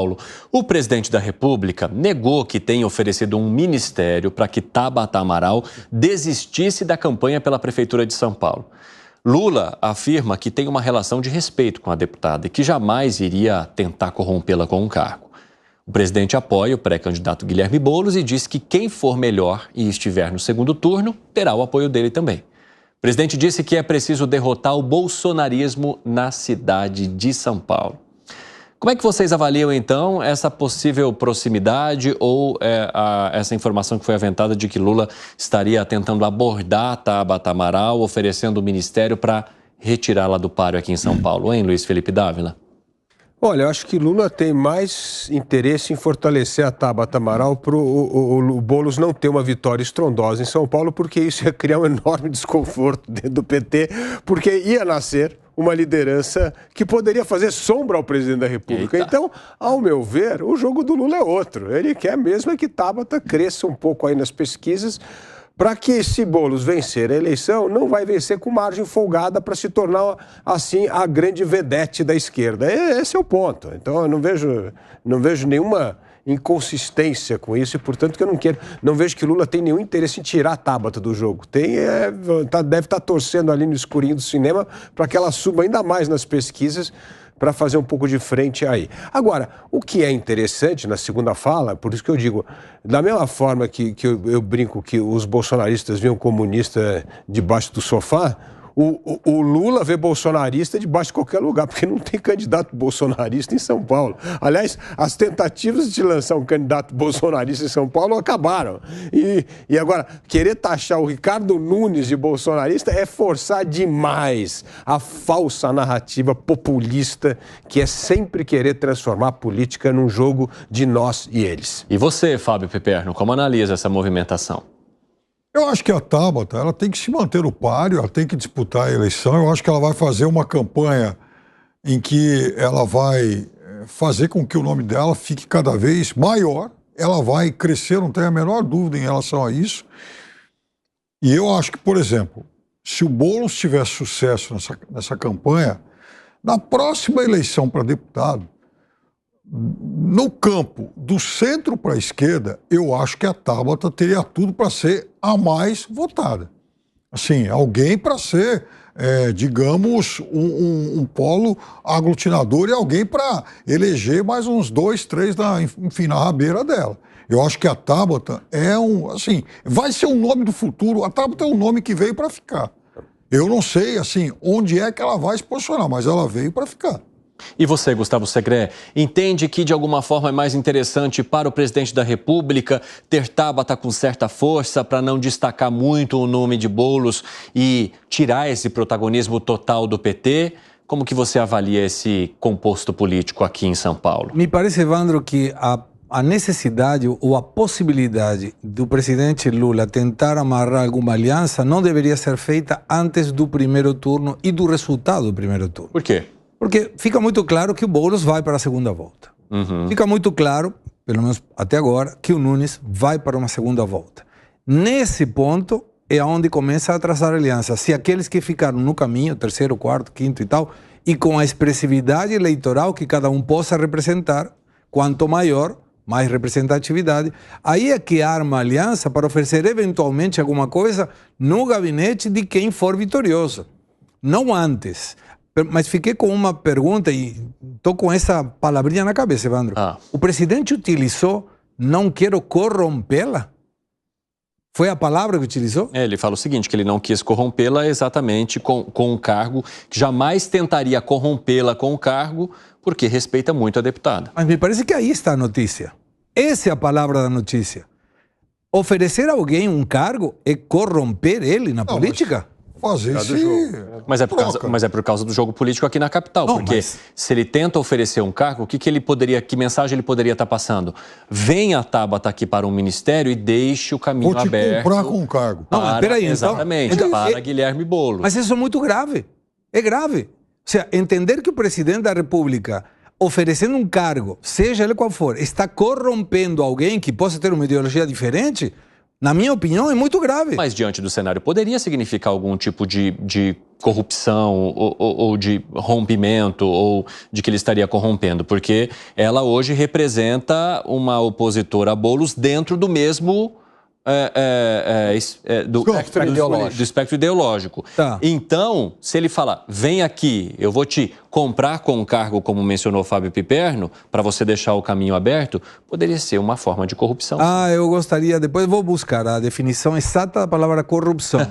Paulo. O presidente da República negou que tenha oferecido um ministério para que Tabata Amaral desistisse da campanha pela Prefeitura de São Paulo. Lula afirma que tem uma relação de respeito com a deputada e que jamais iria tentar corrompê-la com um cargo. O presidente apoia o pré-candidato Guilherme Boulos e diz que quem for melhor e estiver no segundo turno terá o apoio dele também. O presidente disse que é preciso derrotar o bolsonarismo na cidade de São Paulo. Como é que vocês avaliam, então, essa possível proximidade ou essa informação que foi aventada de que Lula estaria tentando abordar Tabata Amaral, oferecendo o ministério para retirá-la do páreo aqui em São Paulo, hein, Luiz Felipe Dávila? Olha, eu acho que Lula tem mais interesse em fortalecer a Tabata Amaral para o Boulos não ter uma vitória estrondosa em São Paulo, porque isso ia criar um enorme desconforto dentro do PT, porque ia nascer uma liderança que poderia fazer sombra ao presidente da República. Eita. Então, ao meu ver, o jogo do Lula é outro. Ele quer mesmo que Tabata cresça um pouco aí nas pesquisas, para que, se Boulos vencer a eleição, não vai vencer com margem folgada para se tornar, assim, a grande vedete da esquerda. Esse é o ponto. Então, eu não vejo nenhuma inconsistência com isso e, portanto, que eu não vejo que Lula tem nenhum interesse em tirar a Tabata do jogo. Deve estar torcendo ali no escurinho do cinema para que ela suba ainda mais nas pesquisas, para fazer um pouco de frente aí. Agora, o que é interessante na segunda fala, por isso que eu digo, da mesma forma que eu brinco que os bolsonaristas viam comunista debaixo do sofá, o Lula vê bolsonarista debaixo de qualquer lugar, porque não tem candidato bolsonarista em São Paulo. Aliás, as tentativas de lançar um candidato bolsonarista em São Paulo acabaram. E agora, querer taxar o Ricardo Nunes de bolsonarista é forçar demais a falsa narrativa populista, que é sempre querer transformar a política num jogo de nós e eles. E você, Fábio Piperno, como analisa essa movimentação? Eu acho que a Tabata, ela tem que se manter no páreo, ela tem que disputar a eleição. Eu acho que ela vai fazer uma campanha em que ela vai fazer com que o nome dela fique cada vez maior. Ela vai crescer, não tenho a menor dúvida em relação a isso. E eu acho que, por exemplo, se o Boulos tiver sucesso nessa campanha, na próxima eleição para deputado, no campo do centro para a esquerda, eu acho que a Tabata teria tudo para ser a mais votada. Assim, alguém para ser, digamos, um polo aglutinador e alguém para eleger mais uns 2, 3, enfim, na rabeira dela. Eu acho que a Tabata vai ser um nome do futuro. A Tabata é um nome que veio para ficar. Eu não sei, assim, onde é que ela vai se posicionar, mas ela veio para ficar. E você, Gustavo Segré, entende que de alguma forma é mais interessante para o presidente da República ter Tabata com certa força para não destacar muito o nome de Boulos e tirar esse protagonismo total do PT? Como que você avalia esse composto político aqui em São Paulo? Me parece, Evandro, que a necessidade ou a possibilidade do presidente Lula tentar amarrar alguma aliança não deveria ser feita antes do primeiro turno e do resultado do primeiro turno. Por quê? Porque fica muito claro que o Boulos vai para a segunda volta. Fica muito claro, pelo menos até agora, que o Nunes vai para uma segunda volta. Nesse ponto é onde começa a traçar aliança. Se aqueles que ficaram no caminho, terceiro, quarto, quinto e tal, e com a expressividade eleitoral que cada um possa representar, quanto maior, mais representatividade, aí é que arma a aliança para oferecer eventualmente alguma coisa no gabinete de quem for vitorioso. Não antes. Mas fiquei com uma pergunta e estou com essa palavrinha na cabeça, Evandro. O presidente utilizou "não quero corrompê-la"? Foi a palavra que utilizou? Ele fala o seguinte, que ele não quis corrompê-la exatamente com um cargo, que jamais tentaria corrompê-la com o cargo, porque respeita muito a deputada. Mas me parece que aí está a notícia. Essa é a palavra da notícia. Oferecer a alguém um cargo é corromper ele na política? Fazer isso. Mas é por causa do jogo político aqui na capital. Não, porque se ele tenta oferecer um cargo, que mensagem ele poderia estar passando? Venha a Tabata aqui para um ministério e deixe o caminho aberto. Comprar com um cargo. Não, mas peraí, exatamente, para Guilherme Boulos. Mas isso é muito grave. É grave. Ou seja, entender que o presidente da República, oferecendo um cargo, seja ele qual for, está corrompendo alguém que possa ter uma ideologia diferente, Na minha opinião, é muito grave. Mas diante do cenário, poderia significar algum tipo de corrupção ou de rompimento ou de que ele estaria corrompendo, porque ela hoje representa uma opositora a Boulos dentro do mesmo do espectro ideológico. Tá. Então, se ele falar, vem aqui, eu vou te comprar com um cargo, como mencionou Fábio Piperno, para você deixar o caminho aberto, poderia ser uma forma de corrupção. Eu gostaria, depois vou buscar a definição exata da palavra corrupção,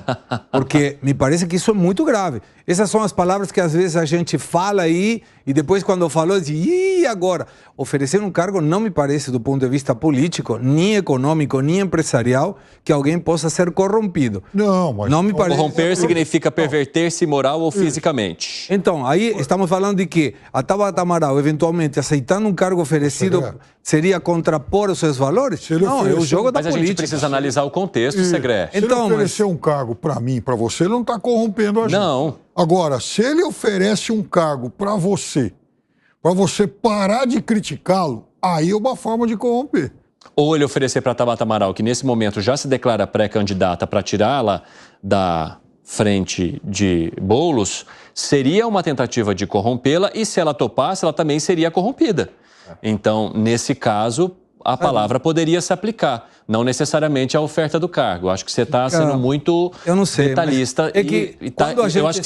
porque me parece que isso é muito grave. Essas são as palavras que às vezes a gente fala aí e depois quando falou, diz, e agora? Oferecer um cargo não me parece, do ponto de vista político, nem econômico, nem empresarial, que alguém possa ser corrompido. Não, mas... Não me parece. Corromper significa perverter-se moral ou fisicamente. Então, aí estamos falando de que a Tabata Amaral, eventualmente, aceitando um cargo oferecido, seria contrapor os seus valores? Não, é o jogo da política. Mas a gente precisa analisar o contexto, Segré. Se ele oferecer um cargo para mim, para você, ele não está corrompendo a gente. Não. Agora, se ele oferece um cargo para você parar de criticá-lo, aí é uma forma de corromper. Ou ele oferecer para a Tabata Amaral, que nesse momento já se declara pré-candidata, para tirá-la da frente de Boulos, seria uma tentativa de corrompê-la e se ela topasse, ela também seria corrompida. Então, nesse caso, a palavra poderia se aplicar, não necessariamente a oferta do cargo. Acho que você está sendo muito detalhista. Eu acho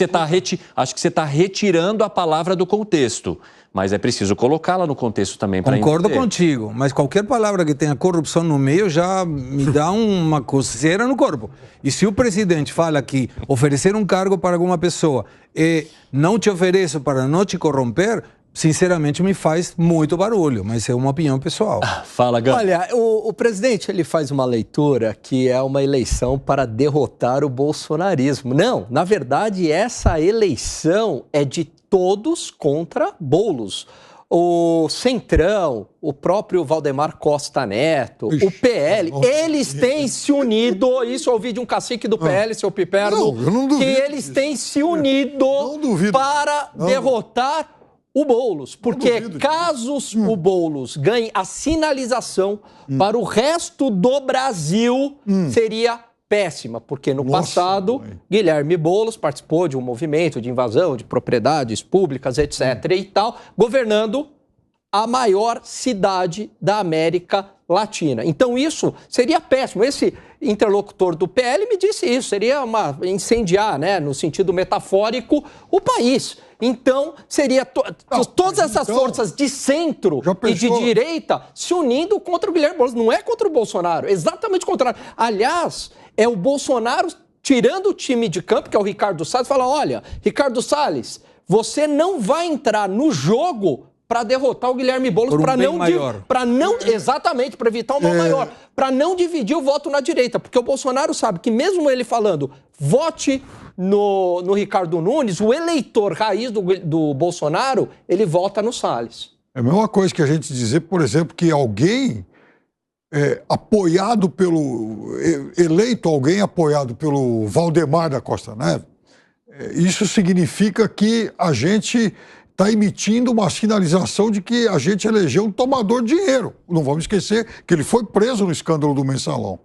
que você está retirando a palavra do contexto. Mas é preciso colocá-la no contexto também para entender. Concordo contigo, mas qualquer palavra que tenha corrupção no meio já me dá uma coceira no corpo. E se o presidente fala que oferecer um cargo para alguma pessoa e não te ofereço para não te corromper, sinceramente me faz muito barulho, mas é uma opinião pessoal. Fala, Gans. Olha, o presidente ele faz uma leitura que é uma eleição para derrotar o bolsonarismo. Não, na verdade, essa eleição é de todos contra Boulos. O Centrão, o próprio Valdemar Costa Neto, o PL, eles têm se unido, isso eu ouvi de um cacique do PL, seu Piperno, que eles têm se unido para derrotar o Boulos, porque caso o Boulos ganhe a sinalização para o resto do Brasil, seria péssima, porque no passado, Guilherme Boulos participou de um movimento de invasão de propriedades públicas, etc. e tal, governando a maior cidade da América Latina. Então isso seria péssimo. Esse interlocutor do PL me disse isso, seria incendiar, né, no sentido metafórico, o país. Então, seria todas essas forças de centro e de direita se unindo contra o Guilherme Boulos. Não é contra o Bolsonaro, exatamente o contrário. Aliás, é o Bolsonaro tirando o time de campo, que é o Ricardo Salles, fala, olha, Ricardo Salles, você não vai entrar no jogo para derrotar o Guilherme Boulos, exatamente, para evitar um mal maior, para não dividir o voto na direita, porque o Bolsonaro sabe que mesmo ele falando, vote no Ricardo Nunes, o eleitor raiz do Bolsonaro, ele vota no Salles. É a mesma coisa que a gente dizer, por exemplo, que alguém eleito alguém apoiado pelo Valdemar da Costa Neto, isso significa que a gente está emitindo uma sinalização de que a gente elegeu um tomador de dinheiro. Não vamos esquecer que ele foi preso no escândalo do Mensalão.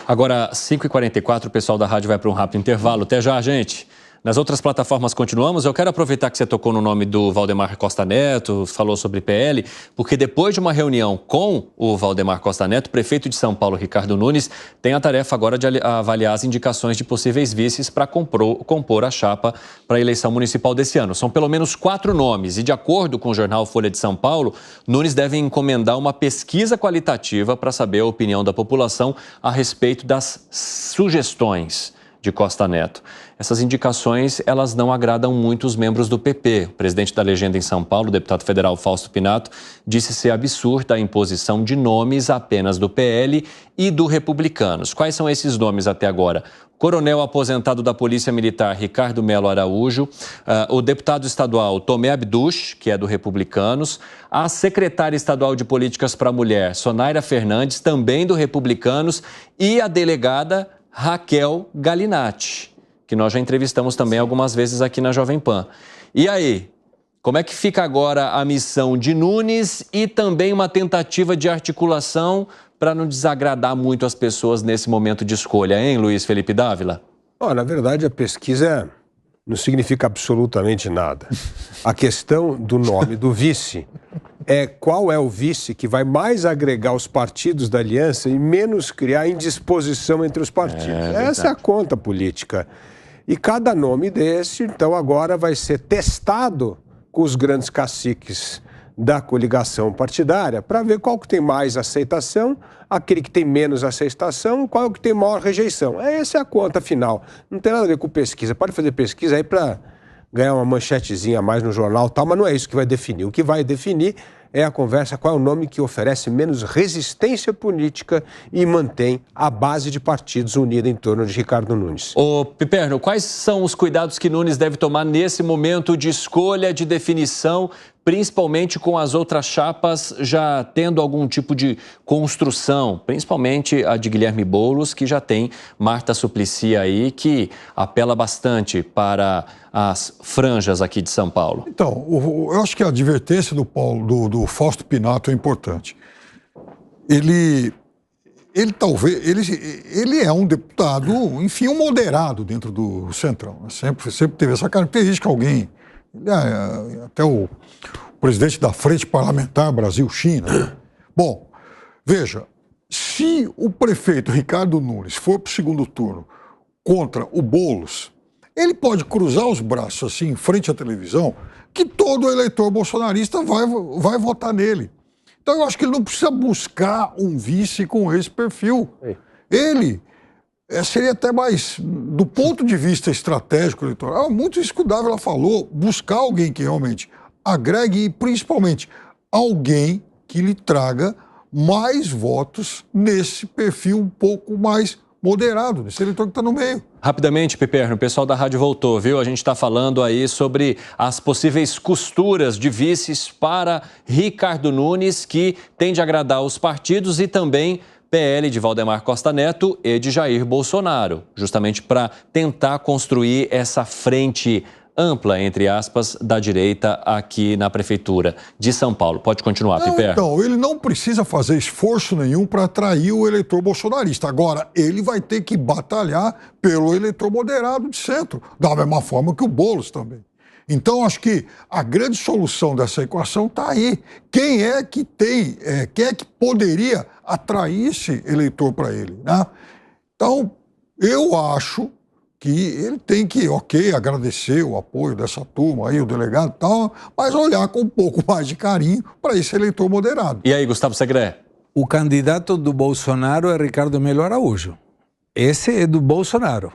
Agora, 5h44, o pessoal da rádio vai para um rápido intervalo. Até já, gente. Nas outras plataformas continuamos. Eu quero aproveitar que você tocou no nome do Valdemar Costa Neto, falou sobre PL, porque depois de uma reunião com o Valdemar Costa Neto, o prefeito de São Paulo, Ricardo Nunes, tem a tarefa agora de avaliar as indicações de possíveis vices para compor a chapa para a eleição municipal desse ano. São pelo menos 4 nomes e, de acordo com o jornal Folha de São Paulo, Nunes deve encomendar uma pesquisa qualitativa para saber a opinião da população a respeito das sugestões de Costa Neto. Essas indicações, elas não agradam muito os membros do PP. O presidente da legenda em São Paulo, o deputado federal Fausto Pinato, disse ser absurda a imposição de nomes apenas do PL e do Republicanos. Quais são esses nomes até agora? Coronel aposentado da Polícia Militar Ricardo Melo Araújo, o deputado estadual Tomé Abduch, que é do Republicanos, a secretária estadual de Políticas para a Mulher, Sonaira Fernandes, também do Republicanos, e a delegada Raquel Galinatti, que nós já entrevistamos também algumas vezes aqui na Jovem Pan. E aí, como é que fica agora a missão de Nunes e também uma tentativa de articulação para não desagradar muito as pessoas nesse momento de escolha, hein, Luiz Felipe Dávila? Na verdade, a pesquisa não significa absolutamente nada. A questão do nome do vice é qual é o vice que vai mais agregar os partidos da aliança e menos criar indisposição entre os partidos. Essa é a conta política. E cada nome desse, então, agora vai ser testado com os grandes caciques da coligação partidária para ver qual que tem mais aceitação, aquele que tem menos aceitação, qual é o que tem maior rejeição. Essa é a conta final. Não tem nada a ver com pesquisa. Pode fazer pesquisa aí para ganhar uma manchetezinha a mais no jornal e tal, mas não é isso que vai definir. O que vai definir é a conversa qual é o nome que oferece menos resistência política e mantém a base de partidos unida em torno de Ricardo Nunes. Ô, Piperno, quais são os cuidados que Nunes deve tomar nesse momento de escolha, de definição, principalmente com as outras chapas já tendo algum tipo de construção, principalmente a de Guilherme Boulos, que já tem Marta Suplicy aí, que apela bastante para as franjas aqui de São Paulo? Então, eu acho que a advertência do Fausto Pinato é importante. Ele é um deputado, enfim, um moderado dentro do Centrão. Sempre teve essa característica, até o presidente da Frente Parlamentar Brasil-China. Bom, veja, se o prefeito Ricardo Nunes for para o segundo turno contra o Boulos, ele pode cruzar os braços assim, em frente à televisão, que todo eleitor bolsonarista vai votar nele. Então eu acho que ele não precisa buscar um vice com esse perfil. Ele seria até mais, do ponto de vista estratégico eleitoral, muito isso que o Dávila falou, buscar alguém que realmente agregue e, principalmente, alguém que lhe traga mais votos nesse perfil um pouco mais moderado, nesse eleitor que está no meio. Rapidamente, Piperno, o pessoal da rádio voltou, viu? A gente está falando aí sobre as possíveis costuras de vices para Ricardo Nunes, que tem de agradar os partidos e também PL de Valdemar Costa Neto e de Jair Bolsonaro, justamente para tentar construir essa frente ampla, entre aspas, da direita aqui na Prefeitura de São Paulo. Pode continuar, Piperno. Então, ele não precisa fazer esforço nenhum para atrair o eleitor bolsonarista. Agora, ele vai ter que batalhar pelo eleitor moderado de centro, da mesma forma que o Boulos também. Então, acho que a grande solução dessa equação está aí. Quem é que poderia atrair esse eleitor para ele, né? Então, eu acho que ele tem que, agradecer o apoio dessa turma aí, o delegado e tal, mas olhar com um pouco mais de carinho para esse eleitor moderado. E aí, Gustavo Segré? O candidato do Bolsonaro é Ricardo Melo Araújo. Esse é do Bolsonaro.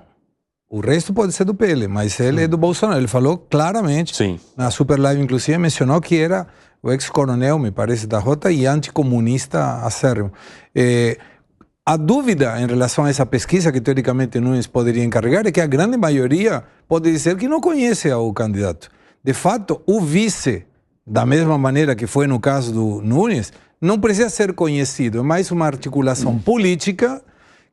O resto pode ser do PL, mas ele é do Bolsonaro. Ele falou claramente, na Super Live, inclusive, mencionou que era o ex-coronel, me parece, da Rota e anticomunista acérrimo. A dúvida em relação a essa pesquisa que teoricamente Nunes poderia encarregar é que a grande maioria pode dizer que não conhece o candidato. De fato, o vice, da mesma maneira que foi no caso do Nunes, não precisa ser conhecido, é mais uma articulação política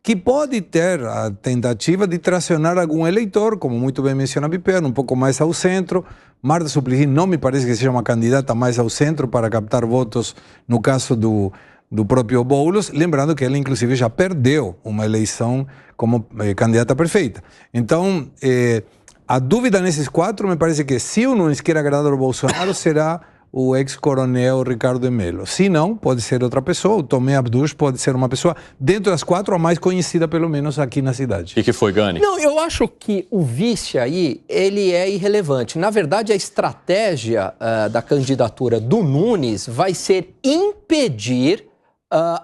que pode ter a tentativa de tracionar algum eleitor, como muito bem menciona Piperno, um pouco mais ao centro. Marta Suplicy não me parece que seja uma candidata mais ao centro para captar votos no caso do próprio Boulos, lembrando que ele inclusive já perdeu uma eleição como candidata perfeita. Então, a dúvida nesses quatro me parece que se o Nunes quer agradar o Bolsonaro, será o ex-coronel Ricardo Melo. Se não, pode ser outra pessoa, o Tomé Abdus pode ser uma pessoa, dentro das quatro, a mais conhecida, pelo menos, aqui na cidade. E que foi, Gani? Não, eu acho que o vice aí, ele é irrelevante. Na verdade, a estratégia da candidatura do Nunes vai ser impedir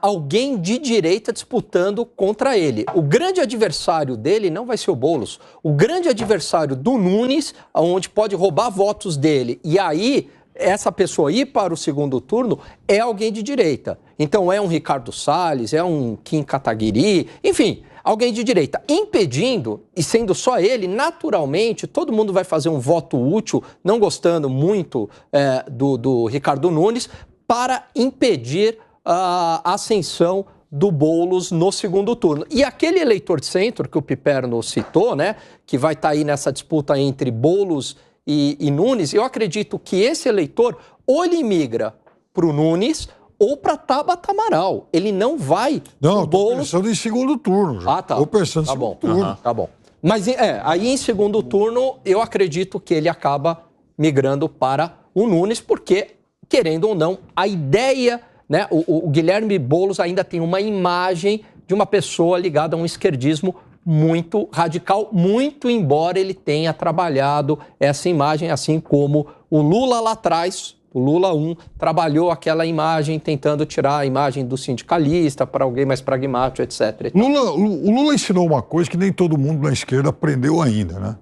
alguém de direita disputando contra ele. O grande adversário dele não vai ser o Boulos. O grande adversário do Nunes, onde pode roubar votos dele, e aí essa pessoa ir para o segundo turno, é alguém de direita. Então é um Ricardo Salles, é um Kim Kataguiri, enfim, alguém de direita. Impedindo, e sendo só ele, naturalmente, todo mundo vai fazer um voto útil, não gostando muito do Ricardo Nunes, para impedir a ascensão do Boulos no segundo turno. E aquele eleitor de centro que o Piperno citou, né, que vai estar aí nessa disputa entre Boulos e Nunes, eu acredito que esse eleitor ou ele migra para o Nunes ou para Tabata Amaral. Ele não vai Não, no Boulos. pensando em segundo turno. Já. Tá. Tô pensando em Tá segundo bom. turno. Tá bom. Mas aí em segundo turno, eu acredito que ele acaba migrando para o Nunes, porque, querendo ou não, a ideia, né, o Guilherme Boulos ainda tem uma imagem de uma pessoa ligada a um esquerdismo muito radical, muito embora ele tenha trabalhado essa imagem, assim como o Lula lá atrás, o Lula 1, trabalhou aquela imagem tentando tirar a imagem do sindicalista para alguém mais pragmático, etc. O Lula ensinou uma coisa que nem todo mundo na esquerda aprendeu ainda, né?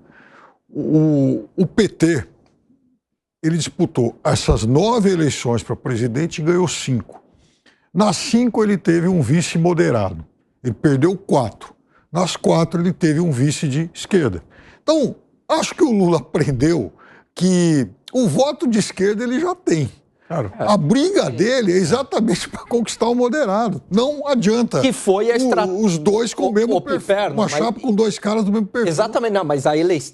O PT, ele disputou essas 9 eleições para presidente e ganhou 5. Nas 5 ele teve um vice moderado. Ele perdeu 4. Nas 4 ele teve um vice de esquerda. Então, acho que o Lula aprendeu que o voto de esquerda ele já tem. Claro. A briga dele é exatamente para conquistar o moderado. Não adianta. Que foi a estratégia. Os dois com o mesmo perfil. Uma chapa com 2 caras do mesmo perfil. Exatamente, não, mas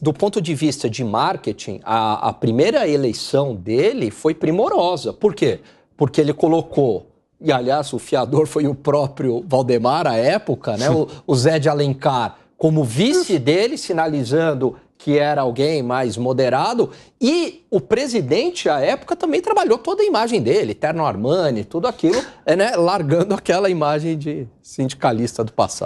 do ponto de vista de marketing, a primeira eleição dele foi primorosa. Por quê? Porque ele colocou, e aliás o fiador foi o próprio Valdemar à época, né? O Zé de Alencar como vice dele, sinalizando que era alguém mais moderado, e o presidente, à época, também trabalhou toda a imagem dele, Terno Armani, tudo aquilo, né, largando aquela imagem de sindicalista do passado.